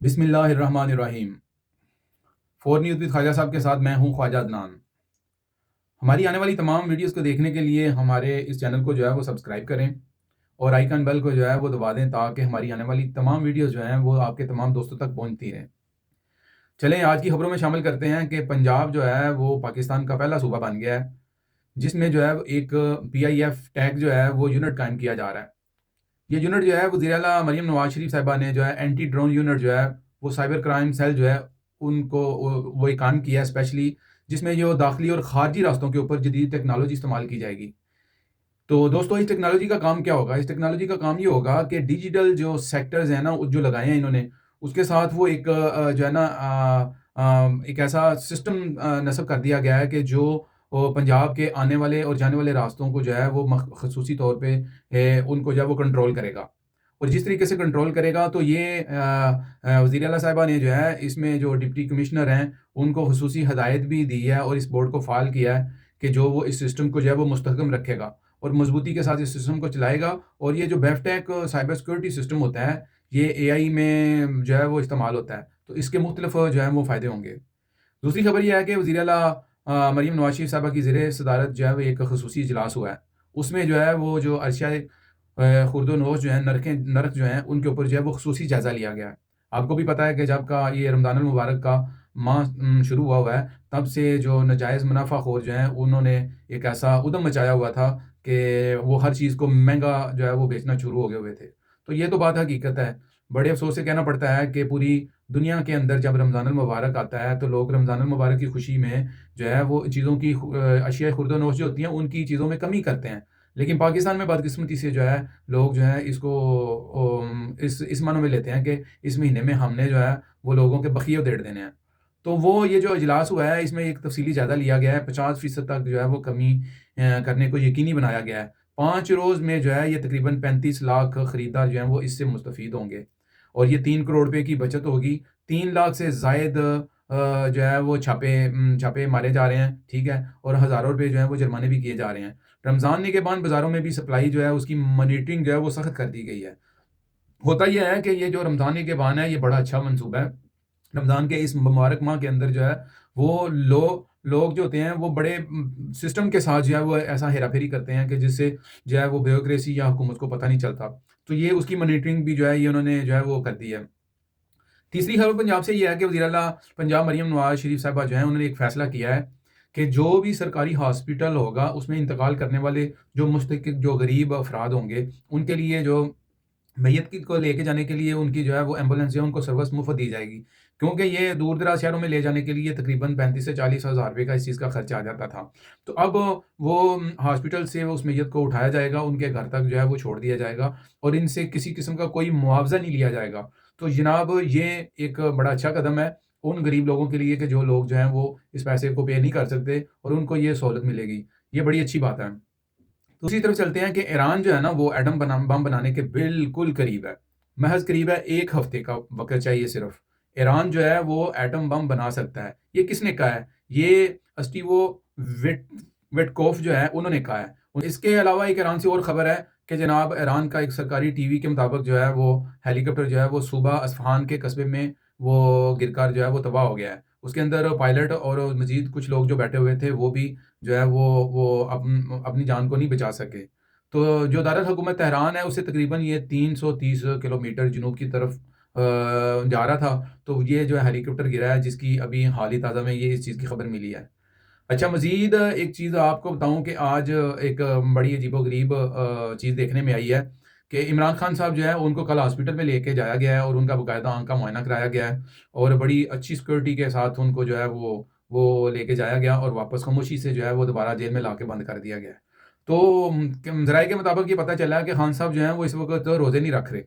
بسم اللہ الرحمن الرحیم۔ فور نیوز ود خواجہ صاحب کے ساتھ میں ہوں خواجہ عدنان۔ ہماری آنے والی تمام ویڈیوز کو دیکھنے کے لیے ہمارے اس چینل کو جو ہے وہ سبسکرائب کریں اور آئیکن بیل کو جو ہے وہ دبا دیں تاکہ ہماری آنے والی تمام ویڈیوز جو ہیں وہ آپ کے تمام دوستوں تک پہنچتی رہیں۔ چلیں آج کی خبروں میں شامل کرتے ہیں کہ پنجاب جو ہے وہ پاکستان کا پہلا صوبہ بن گیا ہے جس میں جو ہے ایک PIF ٹیگ جو ہے وہ یونٹ قائم کیا جا رہا ہے۔ یہ یونٹ جو ہے وزیر اعلیٰ مریم نواز شریف صاحبہ نے جو ہے اینٹی ڈرون یونٹ جو ہے وہ سائبر کرائم سیل جو ہے ان کو وہ ایک کام کیا ہے اسپیشلی، جس میں جو داخلی اور خارجی راستوں کے اوپر جدید ٹیکنالوجی استعمال کی جائے گی۔ تو دوستو اس ٹیکنالوجی کا کام کیا ہوگا؟ اس ٹیکنالوجی کا کام یہ ہوگا کہ ڈیجیٹل جو سیکٹرز ہیں نا جو لگائے ہیں انہوں نے، اس کے ساتھ وہ ایک جو ہے نا ایک ایسا سسٹم نصب کر دیا گیا ہے کہ جو پنجاب کے آنے والے اور جانے والے راستوں کو جو ہے وہ خصوصی طور پہ ان کو جو ہے وہ کنٹرول کرے گا۔ اور جس طریقے سے کنٹرول کرے گا تو یہ وزیر اعلیٰ صاحبہ نے جو ہے اس میں جو ڈپٹی کمشنر ہیں ان کو خصوصی ہدایت بھی دی ہے اور اس بورڈ کو فعال کیا ہے کہ جو وہ اس سسٹم کو جو ہے وہ مستحکم رکھے گا اور مضبوطی کے ساتھ اس سسٹم کو چلائے گا۔ اور یہ جو بیفٹیک سائبر سیکورٹی سسٹم ہوتا ہے یہ AI میں جو ہے وہ استعمال ہوتا ہے، تو اس کے مختلف جو ہے وہ فائدے ہوں گے۔ دوسری خبر یہ ہے کہ وزیر اعلیٰ مریم نواز شریف صاحبہ کی زیر صدارت جو ہے وہ ایک خصوصی اجلاس ہوا ہے۔ اس میں جو ہے وہ جو عرصۂ خرد و نوش جو ہیں نرخ جو ہیں ان کے اوپر جو ہے وہ خصوصی جائزہ لیا گیا ہے۔ آپ کو بھی پتہ ہے کہ جب کا یہ رمضان المبارک کا ماہ شروع ہوا ہے تب سے جو ناجائز منافع خور جو ہیں انہوں نے ایک ایسا ادم مچایا ہوا تھا کہ وہ ہر چیز کو مہنگا جو ہے وہ بیچنا شروع ہو گئے ہوئے تھے۔ تو یہ تو بات حقیقت ہے، بڑے افسوس سے کہنا پڑتا ہے کہ پوری دنیا کے اندر جب رمضان المبارک آتا ہے تو لوگ رمضان المبارک کی خوشی میں جو ہے وہ چیزوں کی اشیاء خرد و نوش جو ہوتی ہیں ان کی چیزوں میں کمی کرتے ہیں، لیکن پاکستان میں بدقسمتی سے جو ہے لوگ جو ہے اس کو اس معنی میں لیتے ہیں کہ اس مہینے میں ہم نے جو ہے وہ لوگوں کے بخیے ادھیڑ دینے ہیں۔ تو وہ یہ جو اجلاس ہوا ہے اس میں ایک تفصیلی جائزہ لیا گیا ہے، 50% تک جو ہے وہ کمی کرنے کو یقینی بنایا گیا ہے۔ 5 روز میں جو ہے یہ تقریباً 35 لاکھ خریدار جو ہیں وہ اس سے مستفید ہوں گے اور یہ 3 کروڑ روپے کی بچت ہوگی۔ 3 لاکھ سے زائد جو ہے وہ چھاپے مارے جا رہے ہیں، ٹھیک ہے، اور ہزاروں روپے جو ہیں وہ جرمانے بھی کیے جا رہے ہیں۔ رمضان کے بعد بازاروں میں بھی سپلائی جو ہے اس کی مانیٹرنگ جو ہے وہ سخت کر دی گئی ہے۔ ہوتا یہ ہے کہ یہ جو رمضان کے بعد ہے یہ بڑا اچھا منصوبہ ہے۔ رمضان کے اس مبارک ماہ کے اندر جو ہے وہ لوگ جو ہوتے ہیں وہ بڑے سسٹم کے ساتھ جو ہے وہ ایسا ہیرا پھیری کرتے ہیں کہ جس سے جو ہے وہ بیوروکریسی یا حکومت کو پتہ نہیں چلتا، تو یہ اس کی مانیٹرنگ بھی جو ہے یہ انہوں نے جو ہے وہ کر دی ہے۔ تیسری خبر پنجاب سے یہ ہے کہ وزیر اعلیٰ پنجاب مریم نواز شریف صاحبہ جو ہیں انہوں نے ایک فیصلہ کیا ہے کہ جو بھی سرکاری ہاسپٹل ہوگا اس میں انتقال کرنے والے جو مستحق جو غریب افراد ہوں گے ان کے لیے جو میت کو لے کے جانے کے لیے ان کی جو ہے وہ ایمبولینس ہے ان کو سروس مفت دی جائے گی، کیونکہ یہ دور دراز شہروں میں لے جانے کے لیے تقریباً 35 سے 40 ہزار روپے کا اس چیز کا خرچہ آ جاتا تھا۔ تو اب وہ ہاسپٹل سے اس میت کو اٹھایا جائے گا، ان کے گھر تک جو ہے وہ چھوڑ دیا جائے گا اور ان سے کسی قسم کا کوئی معاوضہ نہیں لیا جائے گا۔ تو جناب یہ ایک بڑا اچھا قدم ہے ان غریب لوگوں کے لیے کہ جو لوگ جو ہیں وہ اس پیسے کو پے نہیں کر سکتے اور ان کو یہ سہولت ملے گی، یہ بڑی اچھی بات ہے۔ دوسری طرف چلتے ہیں کہ ایران جو ہے نا وہ ایٹم بم بنانے کے بالکل قریب ہے، محض قریب ہے، 1 ہفتے کا وقت چاہیے صرف۔ ایران جو ہے وہ ایٹم بم بنا سکتا ہے۔ یہ کس نے کہا ہے؟ یہ اسٹیو وٹکوف جو ہے انہوں نے کہا ہے۔ اس کے علاوہ ایک ایران سے اور خبر ہے کہ جناب ایران کا ایک سرکاری ٹی وی کے مطابق جو ہے وہ ہیلی کاپٹر جو ہے وہ صوبہ اصفہان کے قصبے میں وہ گر کر جو ہے وہ تباہ ہو گیا ہے۔ اس کے اندر پائلٹ اور مزید کچھ لوگ جو بیٹھے ہوئے تھے وہ بھی جو ہے وہ اپنی جان کو نہیں بچا سکے۔ تو جو دارالحکومت تہران ہے اسے تقریباً یہ 330 کلومیٹر جنوب کی طرف جا رہا تھا، تو یہ جو ہے ہیلی کاپٹر گرا ہے جس کی ابھی حال ہی تازہ میں یہ اس چیز کی خبر ملی ہے۔ اچھا، مزید ایک چیز آپ کو بتاؤں کہ آج ایک بڑی عجیب و غریب چیز دیکھنے میں آئی ہے کہ عمران خان صاحب جو ہے ان کو کل ہاسپٹل میں لے کے جایا گیا ہے اور ان کا باقاعدہ آنکھ کا معائنہ کرایا گیا ہے اور بڑی اچھی سیکورٹی کے ساتھ ان کو جو ہے وہ لے کے جایا گیا اور واپس خاموشی سے جو ہے وہ دوبارہ جیل میں لا کے بند کر دیا گیا ہے۔ تو ذرائع کے مطابق یہ پتہ چلا ہے کہ خان صاحب جو ہیں وہ اس وقت روزے نہیں رکھ رہے۔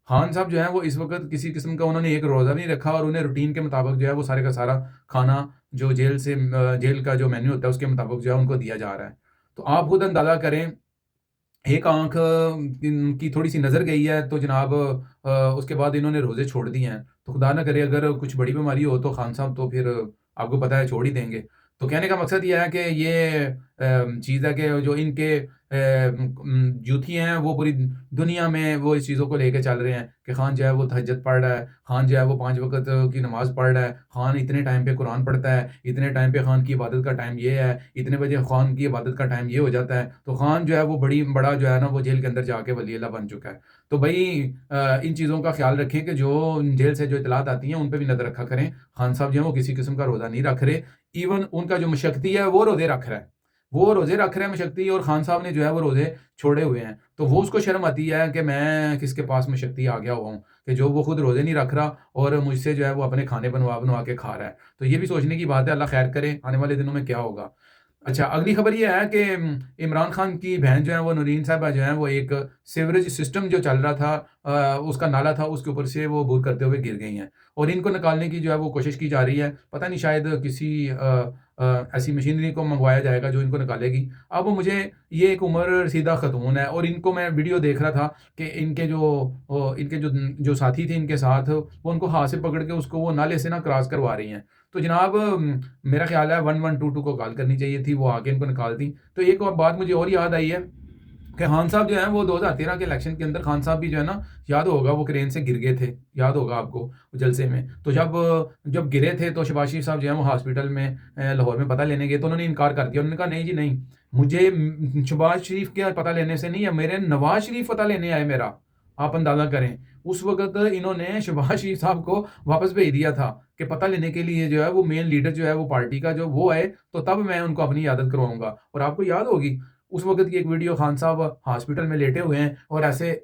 خان صاحب جو ہیں وہ اس وقت کسی قسم کا انہوں نے ایک روزہ بھی نہیں رکھا اور انہیں روٹین کے مطابق جو ہے وہ سارے کا سارا کھانا جو جیل کا جو مینیو ہوتا ہے اس کے مطابق جو ہے ان کو دیا جا رہا ہے۔ تو آپ خود اندازہ کریں، ایک آنکھ کی تھوڑی سی نظر گئی ہے تو جناب اس کے بعد انہوں نے روزے چھوڑ دیے ہیں، تو خدا نہ کرے اگر کچھ بڑی بیماری ہو تو خان صاحب تو پھر آپ کو پتہ ہے چھوڑ ہی دیں گے۔ تو کہنے کا مقصد یہ ہے کہ یہ چیز ہے کہ جو ان کے جوتھی ہیں وہ پوری دنیا میں وہ اس چیزوں کو لے کے چل رہے ہیں کہ خان جو ہے وہ تہجد پڑھ رہا ہے، خان جو ہے وہ 5 وقت کی نماز پڑھ رہا ہے، خان اتنے ٹائم پہ قرآن پڑھتا ہے، اتنے ٹائم پہ خان کی عبادت کا ٹائم یہ ہے، اتنے بجے خان کی عبادت کا ٹائم یہ ہو جاتا ہے، تو خان جو ہے وہ بڑا جو ہے نا وہ جیل کے اندر جا کے ولی اللہ بن چکا ہے۔ تو بھائی ان چیزوں کا خیال رکھیں کہ جو جیل سے جو اطلاعات آتی ہیں ان پہ بھی نظر رکھا کریں۔ خان صاحب جو ہیں وہ کسی قسم کا روزہ نہیں رکھ رہے، ایون ان کا جو مشکتی ہے وہ روزے رکھ رہا ہے، وہ روزے رکھ رہا ہے مشکتی، اور خان صاحب نے جو ہے وہ روزے چھوڑے ہوئے ہیں۔ تو وہ اس کو شرم آتی ہے کہ میں کس کے پاس مشکتی آ گیا ہوا ہوں کہ جو وہ خود روزے نہیں رکھ رہا اور مجھ سے جو ہے وہ اپنے کھانے بنوا کے کھا رہا ہے۔ تو یہ بھی سوچنے کی بات ہے، اللہ خیر کرے آنے والے دنوں میں کیا ہوگا۔ اچھا، اگلی خبر یہ ہے کہ عمران خان کی بہن جو ہے وہ نورین صاحبہ جو ہیں وہ ایک سیوریج سسٹم جو چل رہا تھا اس کا نالا تھا، اس کے اوپر سے وہ عبور کرتے ہوئے گر گئی ہیں، اور ان کو نکالنے کی جو ہے وہ کوشش کی جا رہی ہے۔ پتہ نہیں شاید کسی ایسی مشینری کو منگوایا جائے گا جو ان کو نکالے گی۔ اب مجھے یہ ایک عمر رسیدہ خاتون ہے، اور ان کو میں ویڈیو دیکھ رہا تھا کہ ان کے جو ساتھی تھے ان کے ساتھ، وہ ان کو ہاتھ سے پکڑ کے اس کو وہ نالے سے نا کراس کروا رہی ہیں۔ تو جناب میرا خیال ہے 1122 کو کال کرنی چاہیے تھی، وہ آ کے ان کو نکالتی۔ تو ایک اور بات مجھے اور یاد آئی ہے کہ خان صاحب جو ہیں وہ 2013 کے الیکشن کے اندر خان صاحب بھی جو ہے نا، یاد ہوگا وہ کرین سے گر گئے تھے، یاد ہوگا آپ کو جلسے میں۔ تو جب گرے تھے تو شہباز شریف صاحب جو ہیں وہ ہاسپٹل میں لاہور میں پتہ لینے گئے، تو انہوں نے انکار کر دیا، انہوں نے کہا نہیں جی نہیں، مجھے شہباز شریف کے پتہ لینے سے نہیں ہے، میرے نواز شریف پتہ لینے آئے میرا۔ آپ اندازہ کریں اس وقت انہوں نے شہباز شریف صاحب کو واپس بھیج دیا تھا کہ پتہ لینے کے لیے جو ہے وہ مین لیڈر جو ہے وہ پارٹی کا جو وہ ہے، تو تب میں ان کو اپنی عیادت کرواؤں گا۔ اور آپ کو یاد ہوگی اس وقت کی ایک ویڈیو، خان صاحب ہاسپٹل میں لیٹے ہوئے ہیں اور ایسے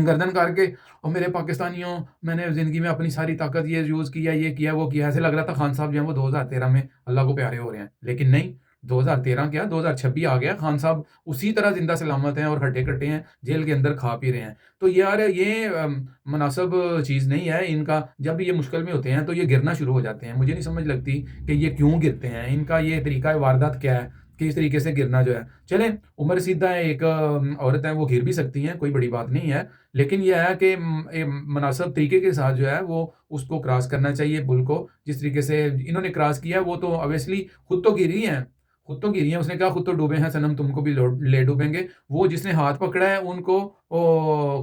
گردن کر کے، اور میرے پاکستانیوں، میں نے زندگی میں اپنی ساری طاقت یہ یوز کیا، یہ کیا وہ کیا، ایسے لگ رہا تھا خان صاحب جو ہیں وہ 2013 میں اللہ کو پیارے ہو رہے ہیں، لیکن نہیں، 2013 کیا 2026 آ گیا، خان صاحب اسی طرح زندہ سلامت ہیں اور ہٹے کٹے ہیں، جیل کے اندر کھا پی رہے ہیں۔ تو یار یہ مناسب چیز نہیں ہے ان کا، جب بھی یہ مشکل میں ہوتے ہیں تو یہ گرنا شروع ہو جاتے ہیں۔ مجھے نہیں سمجھ لگتی کہ یہ کیوں گرتے ہیں، ان کا یہ طریقہ واردات کیا ہے کہ اس طریقے سے گرنا جو ہے۔ چلیں، عمر رسیدہ ایک عورت ہے، وہ گر بھی سکتی ہیں، کوئی بڑی بات نہیں ہے، لیکن یہ ہے کہ مناسب طریقے کے ساتھ جو ہے وہ اس کو کراس کرنا چاہیے پل کو، جس طریقے سے انہوں نے کراس کیا۔ وہ تو اویسلی خود تو گری ہیں، خود تو گری ہیں، اس نے کہا خود تو ڈوبے ہیں صنم، تم کو بھی لے ڈوبیں گے۔ وہ جس نے ہاتھ پکڑا ہے ان کو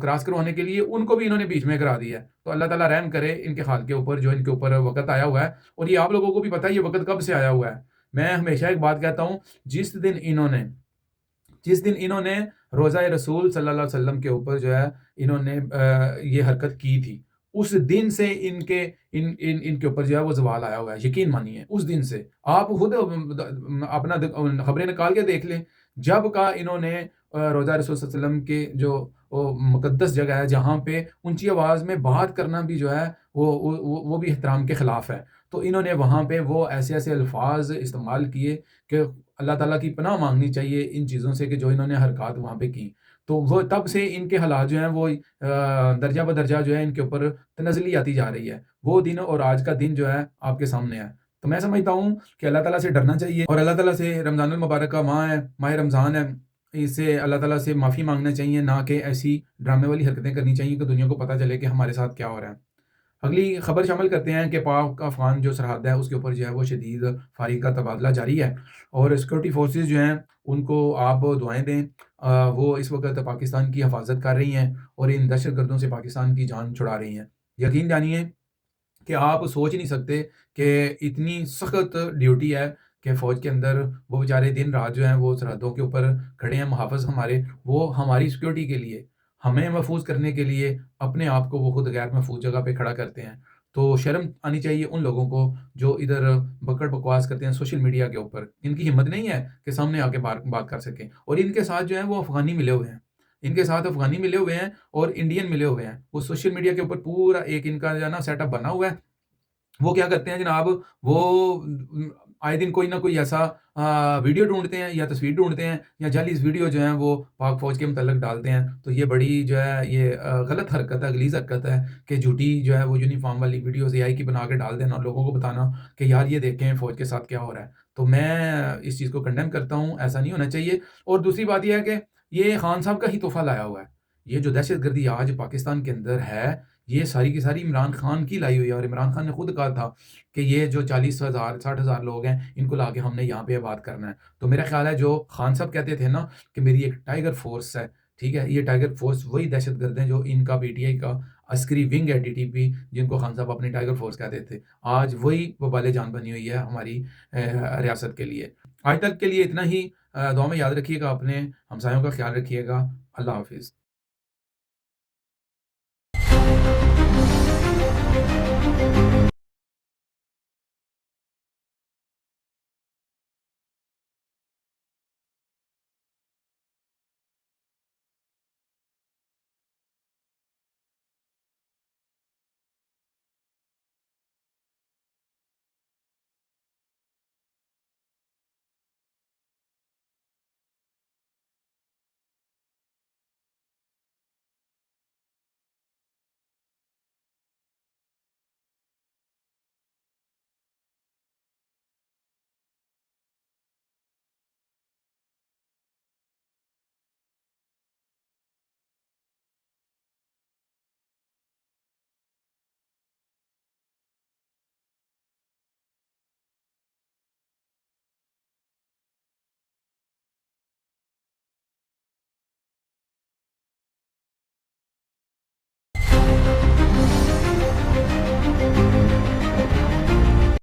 کراس کروانے کے لیے، ان کو بھی انہوں نے بیچ میں کرا دیا ہے۔ تو اللہ تعالیٰ رحم کرے ان کے حال کے اوپر، جو ان کے اوپر وقت آیا ہوا ہے، اور یہ آپ لوگوں کو بھی پتہ ہے یہ وقت کب سے آیا ہوا ہے۔ میں ہمیشہ ایک بات کہتا ہوں، جس دن انہوں نے روزہ رسول صلی اللہ علیہ وسلم کے اوپر جو ہے انہوں نے یہ حرکت کی تھی، اس دن سے ان کے اوپر جو ہے وہ زوال آیا ہوا ہے، یقین مانیے اس دن سے۔ آپ خود اپنا خبریں نکال کے دیکھ لیں، جب کا انہوں نے روزہ رسول صلی اللہ علیہ وسلم کے جو مقدس جگہ ہے جہاں پہ اونچی آواز میں بات کرنا بھی جو ہے وہ بھی احترام کے خلاف ہے، تو انہوں نے وہاں پہ وہ ایسے الفاظ استعمال کیے کہ اللہ تعالیٰ کی پناہ مانگنی چاہیے ان چیزوں سے کہ جو انہوں نے حرکات وہاں پہ کی۔ تو وہ تب سے ان کے حالات جو ہیں وہ درجہ بدرجہ جو ہے ان کے اوپر تنزلی آتی جا رہی ہے۔ وہ دن اور آج کا دن جو ہے آپ کے سامنے ہے۔ تو میں سمجھتا ہوں کہ اللہ تعالیٰ سے ڈرنا چاہیے، اور اللہ تعالیٰ سے رمضان المبارک کا ماہ ہے، ماہ رمضان ہے، اس سے اللہ تعالیٰ سے معافی مانگنا چاہیے، نہ کہ ایسی ڈرامے والی حرکتیں کرنی چاہیے کہ دنیا کو پتہ چلے کہ ہمارے ساتھ کیا ہو رہا ہے۔ اگلی خبر شامل کرتے ہیں کہ پاک افغان جو سرحد ہے اس کے اوپر جو ہے وہ شدید فائرنگ کا تبادلہ جاری ہے، اور سیکورٹی فورسز جو ہیں ان کو آپ دعائیں دیں، وہ اس وقت پاکستان کی حفاظت کر رہی ہیں اور ان دہشت گردوں سے پاکستان کی جان چھڑا رہی ہیں۔ یقین جانیے کہ آپ سوچ نہیں سکتے کہ اتنی سخت ڈیوٹی ہے کہ فوج کے اندر وہ بیچارے دن رات جو ہیں وہ سرحدوں کے اوپر کھڑے ہیں، محافظ ہمارے، وہ ہماری سیکورٹی کے لیے، ہمیں محفوظ کرنے کے لیے اپنے آپ کو وہ خود غیر محفوظ جگہ پہ کھڑا کرتے ہیں۔ تو شرم آنی چاہیے ان لوگوں کو جو ادھر بکڑ بکواس کرتے ہیں سوشل میڈیا کے اوپر، ان کی ہمت نہیں ہے کہ سامنے آ کے بات کر سکیں، اور ان کے ساتھ جو ہیں وہ افغانی ملے ہوئے ہیں، ان کے ساتھ افغانی ملے ہوئے ہیں اور انڈین ملے ہوئے ہیں۔ وہ سوشل میڈیا کے اوپر پورا ایک ان کا جو ہے نا سیٹ اپ بنا ہوا ہے۔ وہ کیا کرتے ہیں جناب، وہ آئے دن کوئی نہ کوئی ایسا ویڈیو ڈھونڈتے ہیں یا تصویر ڈھونڈتے ہیں یا جعلی ویڈیو جو ہیں وہ پاک فوج کے متعلق ڈالتے ہیں۔ تو یہ بڑی جو ہے یہ غلط حرکت ہے، غلیظ حرکت ہے کہ جھوٹی جو ہے وہ یونیفارم والی ویڈیوز AI کی بنا کے ڈال دینا اور لوگوں کو بتانا کہ یار یہ دیکھیں فوج کے ساتھ کیا ہو رہا ہے۔ تو میں اس چیز کو کنڈیم کرتا ہوں، ایسا نہیں ہونا چاہیے۔ اور دوسری بات یہ ہے کہ یہ خان صاحب کا ہی تحفہ لایا ہوا ہے، یہ جو دہشت گردی آج پاکستان کے اندر ہے، یہ ساری کی ساری عمران خان کی لائی ہوئی ہے، اور عمران خان نے خود کہا تھا کہ یہ جو 40,000 60,000 لوگ ہیں ان کو لا کے ہم نے یہاں پہ آباد کرنا ہے۔ تو میرا خیال ہے جو خان صاحب کہتے تھے نا کہ میری ایک ٹائیگر فورس ہے، ٹھیک ہے، یہ ٹائیگر فورس وہی دہشت گرد ہیں جو ان کا پی ٹی آئی کا عسکری ونگ ہے، ٹی ٹی پی، جن کو خان صاحب اپنی ٹائیگر فورس کہتے تھے، آج وہی وبال جان بنی ہوئی ہے ہماری ریاست کے لیے۔ آج تک کے لیے اتنا ہی۔ دعا میں یاد رکھیے گا، اپنے ہمسایوں کا خیال رکھیے گا۔ اللہ حافظ۔